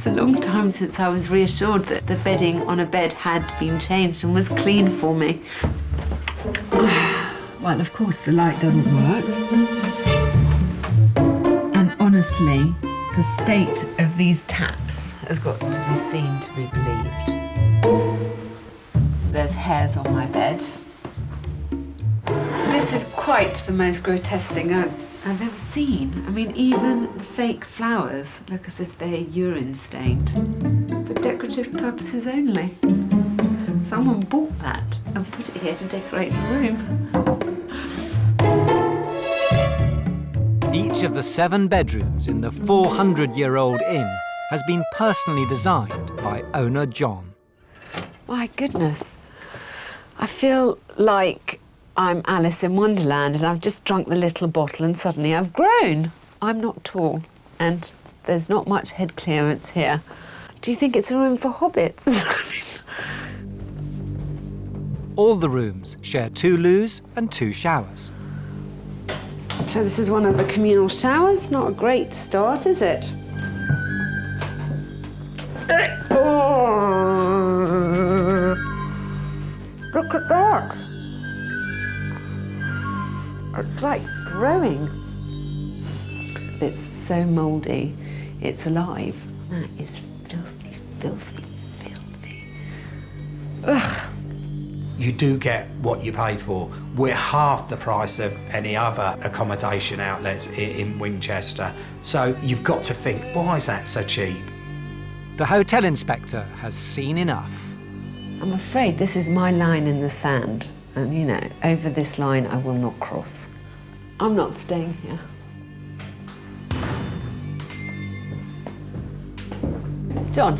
It's a long time since I was reassured that the bedding on a bed had been changed and was clean for me. Well, of course, the light doesn't work. And honestly, the state of these taps has got to be seen to be believed. There's hairs on my bed. This is quite the most grotesque thing I've ever seen. I mean, even the fake flowers look as if they're urine stained, for decorative purposes only. Someone bought that and put it here to decorate the room. Each of the 7 bedrooms in the 400-year-old inn has been personally designed by owner John. My goodness. I feel like I'm Alice in Wonderland and I've just drunk the little bottle and suddenly I've grown. I'm not tall and there's not much head clearance here. Do you think it's a room for hobbits? All the rooms share 2 loos and 2 showers. So this is one of the communal showers. Not a great start, is it? Look at that. It's like growing. It's so mouldy. It's alive. That is filthy, filthy, filthy. Ugh. You do get what you pay for. We're half the price of any other accommodation outlets in Winchester. So you've got to think, why is that so cheap? The hotel inspector has seen enough. I'm afraid this is my line in the sand. And, you know, over this line I will not cross. I'm not staying here. John,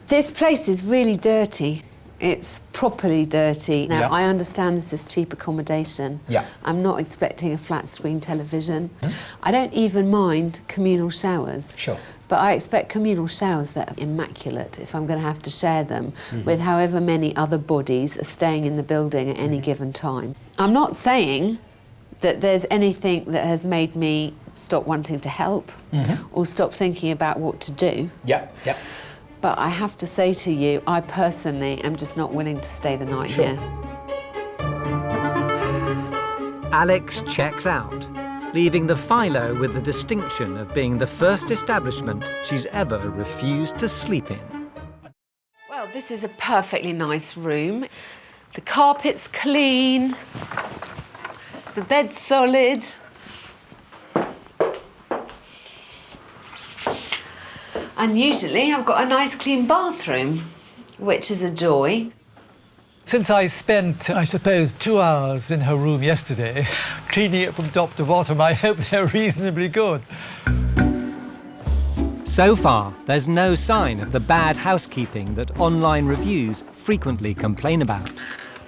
this place is really dirty. It's properly dirty. Now, Yeah. I understand this is cheap accommodation. Yeah. I'm not expecting a flat screen television. I don't even mind communal showers. Sure. But I expect communal showers that are immaculate if I'm going to have to share them with however many other bodies are staying in the building at any given time. I'm not saying that there's anything that has made me stop wanting to help or stop thinking about what to do. Yep, yep. But I have to say to you, I personally am just not willing to stay the night here. Alex checks out, leaving the Philo with the distinction of being the first establishment she's ever refused to sleep in. Well, this is a perfectly nice room. The carpet's clean, the bed's solid. And usually I've got a nice clean bathroom, which is a joy. Since I spent, I suppose, 2 hours in her room yesterday, cleaning it from top to bottom, I hope they're reasonably good. So far, there's no sign of the bad housekeeping that online reviews frequently complain about.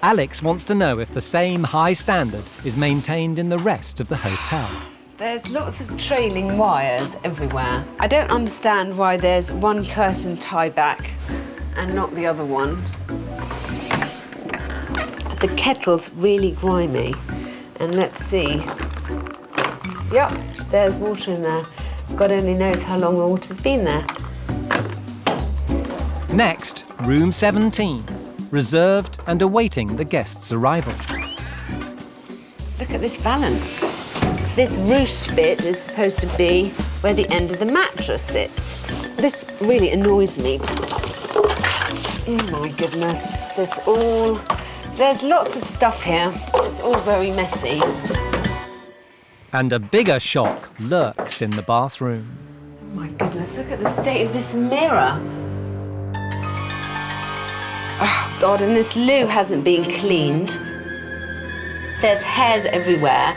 Alex wants to know if the same high standard is maintained in the rest of the hotel. There's lots of trailing wires everywhere. I don't understand why there's one curtain tie back and not the other one. The kettle's really grimy. And let's see. Yep, there's water in there. God only knows how long the water's been there. Next, room 17, reserved and awaiting the guests' arrival. Look at this valance. This ruched bit is supposed to be where the end of the mattress sits. This really annoys me. Oh my goodness, there's lots of stuff here. It's all very messy. And a bigger shock lurks in the bathroom. Oh my goodness, look at the state of this mirror. Oh God, and this loo hasn't been cleaned. There's hairs everywhere.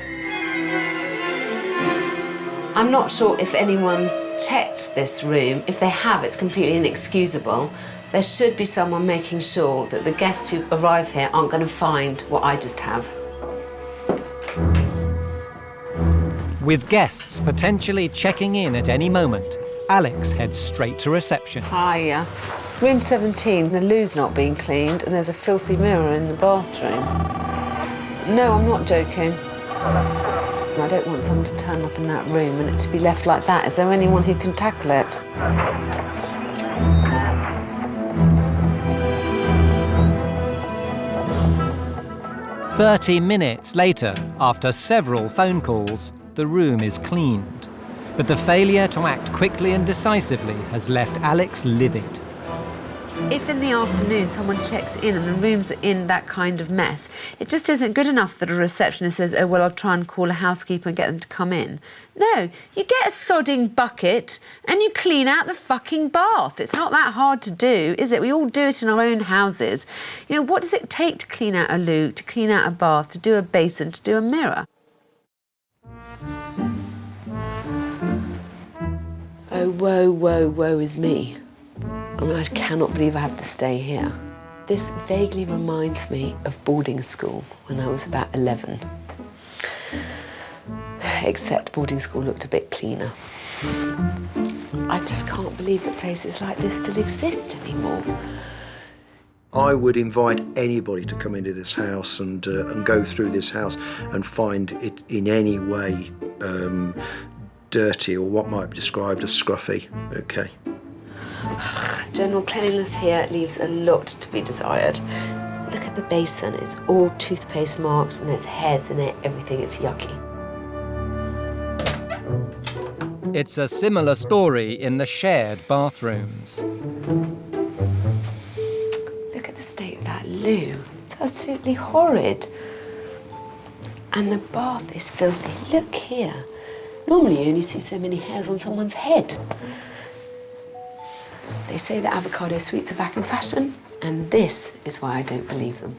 I'm not sure if anyone's checked this room. If they have, it's completely inexcusable. There should be someone making sure that the guests who arrive here aren't going to find what I just have. With guests potentially checking in at any moment, Alex heads straight to reception. Hiya. Room 17, the loo's not being cleaned and there's a filthy mirror in the bathroom. No, I'm not joking. I don't want someone to turn up in that room and it to be left like that. Is there anyone who can tackle it? "30 minutes later, after several phone calls, the room is cleaned. But the failure to act quickly and decisively has left Alex livid. If in the afternoon someone checks in and the rooms are in that kind of mess, it just isn't good enough that a receptionist says, oh, well, I'll try and call a housekeeper and get them to come in. No, you get a sodding bucket and you clean out the fucking bath. It's not that hard to do, is it? We all do it in our own houses. You know, what does it take to clean out a loo, to clean out a bath, to do a basin, to do a mirror? Oh, woe, woe, woe is me. I mean, I cannot believe I have to stay here. This vaguely reminds me of boarding school when I was about 11. Except boarding school looked a bit cleaner. I just can't believe that places like this still exist anymore. I would invite anybody to come into this house and go through this house and find it in any way dirty or what might be described as scruffy. Okay. General cleanliness here leaves a lot to be desired. Look at the basin, it's all toothpaste marks and there's hairs in it, everything, it's yucky. It's a similar story in the shared bathrooms. Look at the state of that loo, it's absolutely horrid. And the bath is filthy, look here. Normally you only see so many hairs on someone's head. They say that avocado sweets are back in fashion, and this is why I don't believe them.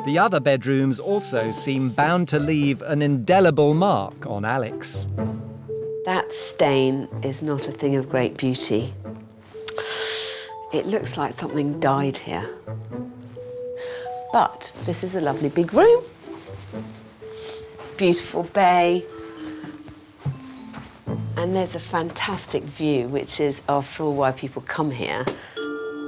The other bedrooms also seem bound to leave an indelible mark on Alex. That stain is not a thing of great beauty. It looks like something died here. But this is a lovely big room. Beautiful bay. And there's a fantastic view, which is, after all, why people come here.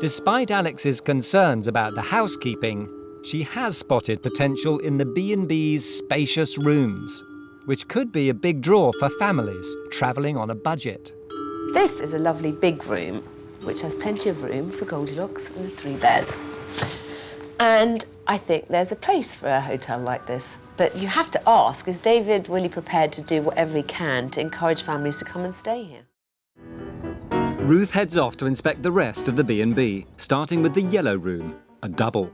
Despite Alex's concerns about the housekeeping, she has spotted potential in the B&B's spacious rooms, which could be a big draw for families travelling on a budget. This is a lovely big room, which has plenty of room for Goldilocks and the three bears. And I think there's a place for a hotel like this. But you have to ask, is David really prepared to do whatever he can to encourage families to come and stay here? Ruth heads off to inspect the rest of the B&B, starting with the yellow room, a double.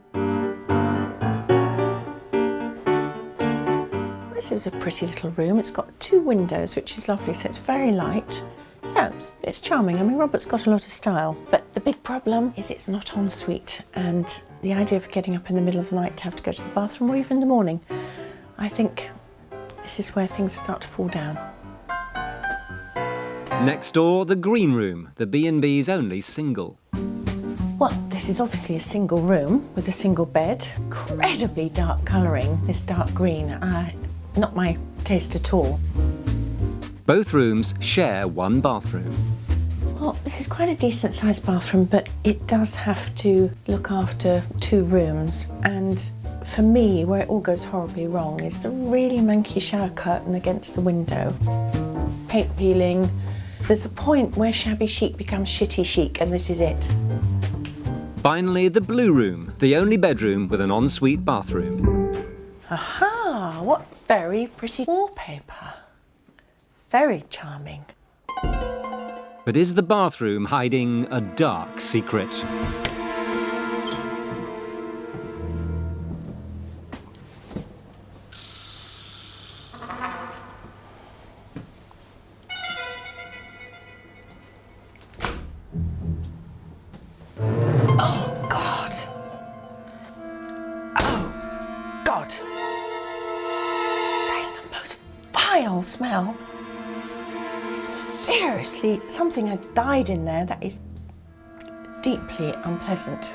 This is a pretty little room. It's got 2 windows, which is lovely, so it's very light. Yeah, it's charming. I mean, Robert's got a lot of style. But the big problem is it's not en suite, and the idea of getting up in the middle of the night to have to go to the bathroom, or even in the morning, I think this is where things start to fall down. Next door, the green room, the B&B's only single. Well, this is obviously a single room with a single bed. Incredibly dark colouring, this dark green. Not my taste at all. Both rooms share one bathroom. Well, this is quite a decent-sized bathroom, but it does have to look after 2 rooms. And for me, where it all goes horribly wrong is the really manky shower curtain against the window. Paint peeling. There's a point where shabby chic becomes shitty chic, and this is it. Finally, the blue room, the only bedroom with an ensuite bathroom. Aha! What very pretty wallpaper. Very charming. But is the bathroom hiding a dark secret? Oh, God. Oh, God. That is the most vile smell. Seriously, something has died in there that is deeply unpleasant.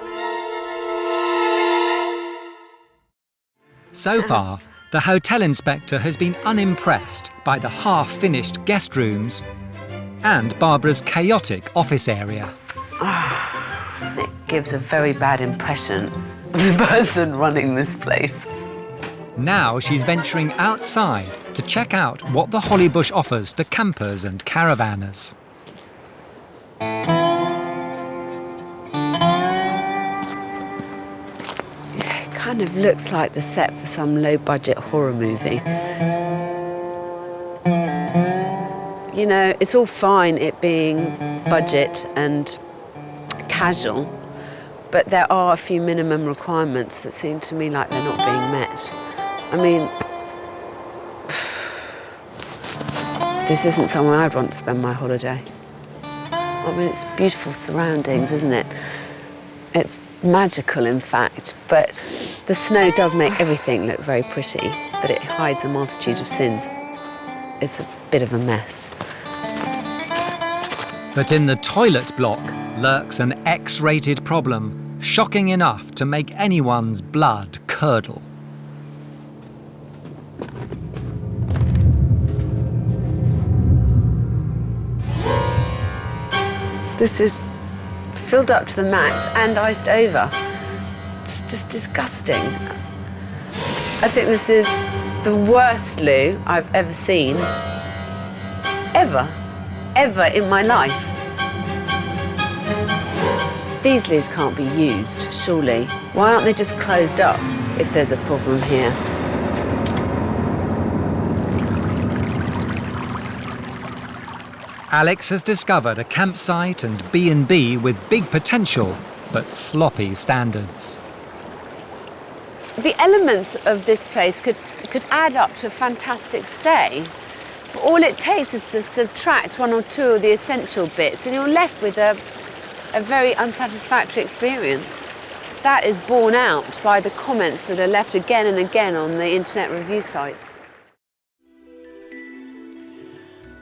So far, the hotel inspector has been unimpressed by the half-finished guest rooms and Barbara's chaotic office area. It gives a very bad impression of the person running this place. Now she's venturing outside to check out what the Hollybush offers to campers and caravanners. It kind of looks like the set for some low-budget horror movie. You know, it's all fine it being budget and casual, but there are a few minimum requirements that seem to me like they're not being met. I mean, this isn't somewhere I'd want to spend my holiday. I mean, it's beautiful surroundings, isn't it? It's magical, in fact, but the snow does make everything look very pretty, but it hides a multitude of sins. It's a bit of a mess. But in the toilet block lurks an X-rated problem, shocking enough to make anyone's blood curdle. This is filled up to the max and iced over. It's just disgusting. I think this is the worst loo I've ever seen. Ever in my life. These loos can't be used, surely. Why aren't they just closed up if there's a problem here? Alex has discovered a campsite and B&B with big potential, but sloppy standards. The elements of this place could add up to a fantastic stay. But all it takes is to subtract one or two of the essential bits and you're left with a very unsatisfactory experience. That is borne out by the comments that are left again and again on the internet review sites.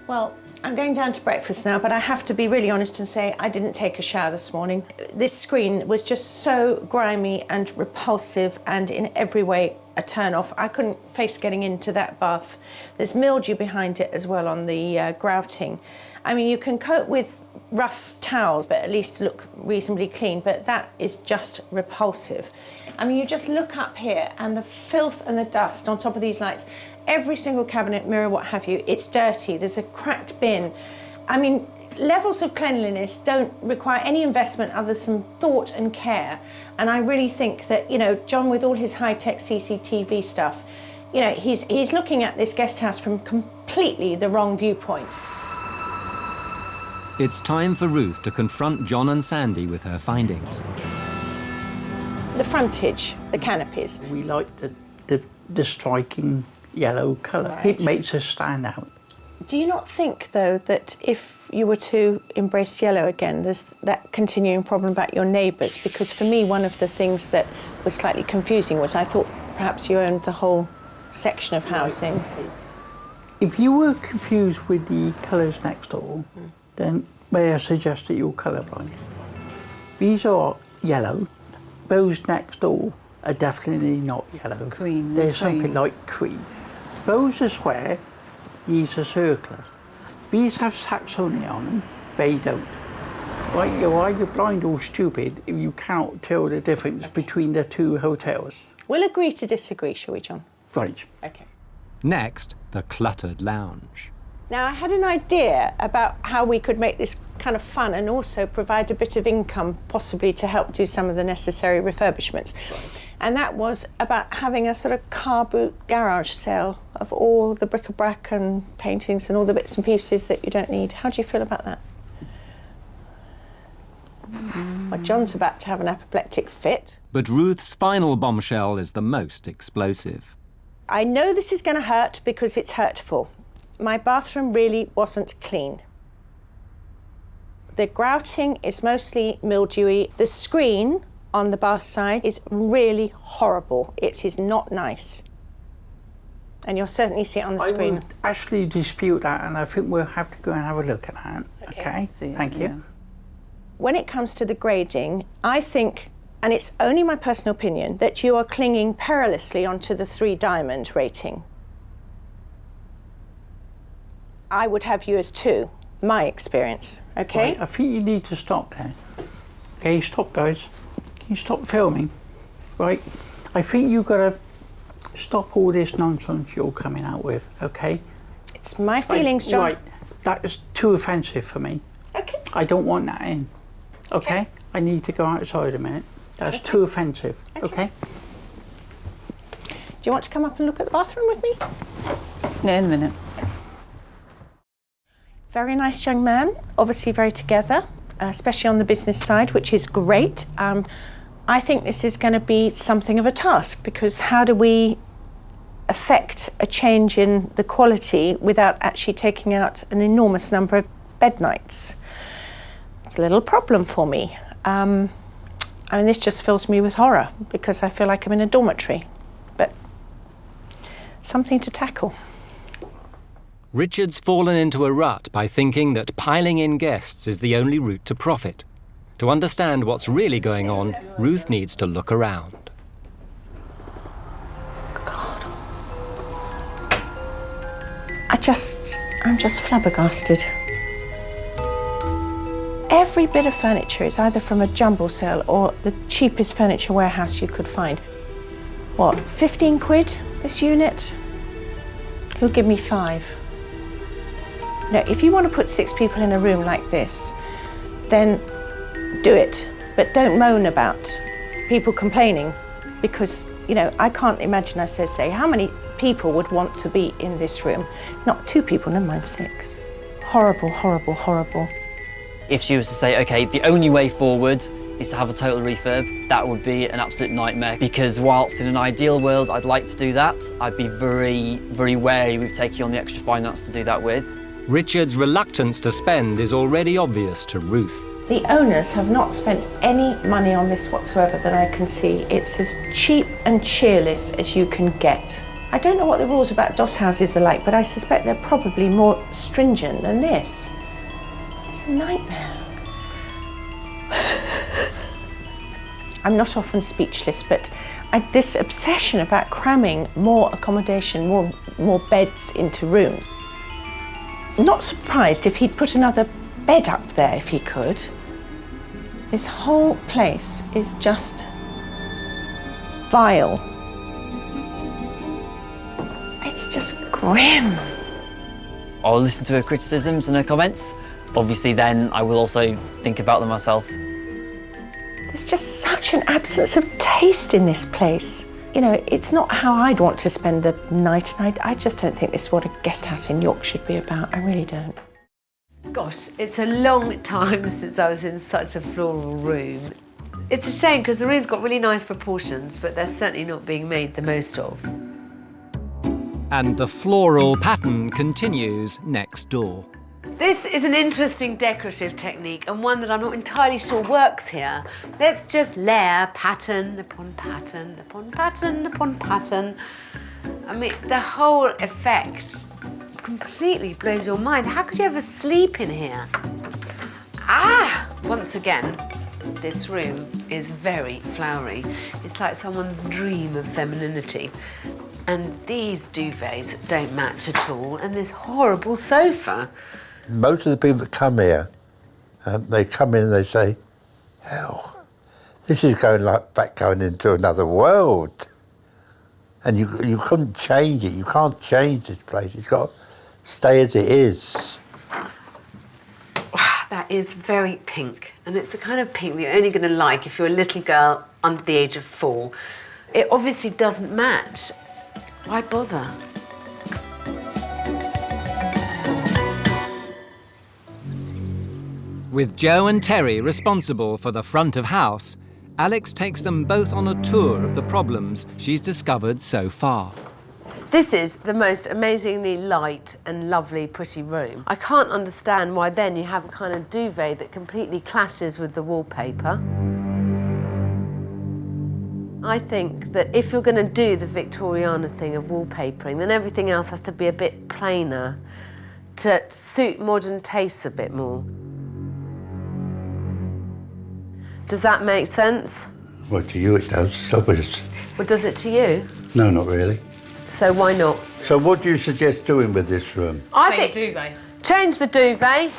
Well, I'm going down to breakfast now, but I have to be really honest and say I didn't take a shower this morning. This screen was just so grimy and repulsive and in every way a turn-off. I couldn't face getting into that bath. There's mildew behind it as well on the grouting. I mean, you can cope with rough towels, but at least look reasonably clean, but that is just repulsive. I mean, you just look up here and the filth and the dust on top of these lights, every single cabinet, mirror, what have you, it's dirty. There's a cracked bin. I mean, levels of cleanliness don't require any investment other than some thought and care. And I really think that, you know, John, with all his high-tech CCTV stuff, you know, he's looking at this guest house from completely the wrong viewpoint. It's time for Ruth to confront John and Sandy with her findings. The frontage, the canopies. We like the striking yellow colour. Right. It makes us stand out. Do you not think, though, that if you were to embrace yellow again, there's that continuing problem about your neighbours? Because for me, one of the things that was slightly confusing was I thought perhaps you owned the whole section of housing. If you were confused with the colours next door, then may I suggest that you're colourblind? These are yellow. Those next door are definitely not yellow. Cream. They're something like cream. Those are square, these are circular. These have Saxonia on them, they don't. Right, you're either blind or stupid if you cannot tell the difference between the two hotels. We'll agree to disagree, shall we, John? Right. OK. Next, the cluttered lounge. Now, I had an idea about how we could make this kind of fun and also provide a bit of income, possibly to help do some of the necessary refurbishments. Right. And that was about having a sort of car boot garage sale of all the bric-a-brac and paintings and all the bits and pieces that you don't need. How do you feel about that? Well, John's about to have an apoplectic fit. But Ruth's final bombshell is the most explosive. I know this is going to hurt because it's hurtful. My bathroom really wasn't clean. The grouting is mostly mildewy. The screen on the bath side is really horrible. It is not nice. And you'll certainly see it on the screen. I would actually dispute that, and I think we'll have to go and have a look at that. Okay? Thank you. When it comes to the grading, I think, and it's only my personal opinion, that you are clinging perilously onto the 3 diamond rating. I would have you as 2, my experience, okay? Right, I think you need to stop there. Okay, stop, guys. Can you stop filming? Right, I think you've got to Stop all this nonsense you're coming out with, okay? It's my feelings, John. Right, that is too offensive for me. Okay. I don't want that in, okay? I need to go outside a minute. That's too offensive, okay? Do you want to come up and look at the bathroom with me? Yeah, in a minute. Very nice young man, obviously very together, especially on the business side, which is great. I think this is going to be something of a task, because how do we affect a change in the quality without actually taking out an enormous number of bed nights? It's a little problem for me. I mean, this just fills me with horror, because I feel like I'm in a dormitory, but something to tackle. Richard's fallen into a rut by thinking that piling in guests is the only route to profit. To understand what's really going on, Ruth needs to look around. God. I'm just flabbergasted. Every bit of furniture is either from a jumble sale or the cheapest furniture warehouse you could find. What, 15 quid, this unit? He'll give me 5. Now, if you want to put 6 people in a room like this, then do it, but don't moan about people complaining, because, you know, I can't imagine, I say, how many people would want to be in this room? Not 2 people, never mind 6. Horrible, horrible, horrible. If she was to say, OK, the only way forward is to have a total refurb, that would be an absolute nightmare, because whilst in an ideal world I'd like to do that, I'd be very, very wary with taking on the extra finance to do that with. Richard's reluctance to spend is already obvious to Ruth. The owners have not spent any money on this whatsoever that I can see. It's as cheap and cheerless as you can get. I don't know what the rules about doss houses are like, but I suspect they're probably more stringent than this. It's a nightmare. I'm not often speechless, but this obsession about cramming more accommodation, more beds into rooms. Not surprised if he'd put another bed up there if he could. This whole place is just vile. It's just grim. I'll listen to her criticisms and her comments. Obviously, then I will also think about them myself. There's just such an absence of taste in this place. You know, it's not how I'd want to spend the night, and I just don't think this is what a guest house in York should be about. I really don't. Gosh, it's a long time since I was in such a floral room. It's a shame, because the room's got really nice proportions, but they're certainly not being made the most of. And the floral pattern continues next door. This is an interesting decorative technique, and one that I'm not entirely sure works here. Let's just layer pattern upon pattern upon pattern upon pattern. I mean, the whole effect completely blows your mind. How could you ever sleep in here? Once again, this room is very flowery. It's like someone's dream of femininity. And these duvets don't match at all, and this horrible sofa. Most of the people that come here, they come in and they say, hell, this is going into another world. And you couldn't change it. You can't change this place. It's got to stay as it is. That is very pink, and it's a kind of pink that you're only going to like if you're a little girl under the age of 4. It obviously doesn't match. Why bother? With Joe and Terry responsible for the front of house, Alex takes them both on a tour of the problems she's discovered so far. This is the most amazingly light and lovely, pretty room. I can't understand why then you have a kind of duvet that completely clashes with the wallpaper. I think that if you're going to do the Victoriana thing of wallpapering, then everything else has to be a bit plainer to suit modern tastes a bit more. Does that make sense? Well, to you it does, it's obvious. Well, does it to you? No, not really. So why not? So what do you suggest doing with this room? I think duvet. Change the duvet,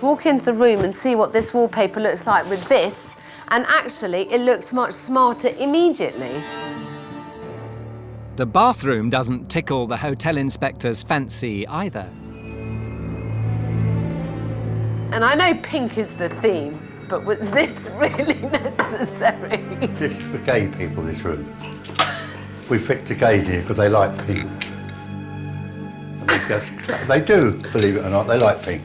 walk into the room and see what this wallpaper looks like with this, and actually it looks much smarter immediately. The bathroom doesn't tickle the hotel inspector's fancy either. And I know pink is the theme, but was this really necessary? This is for gay people, this room. We picked the gays here because they like pink. And they do, believe it or not, they like pink.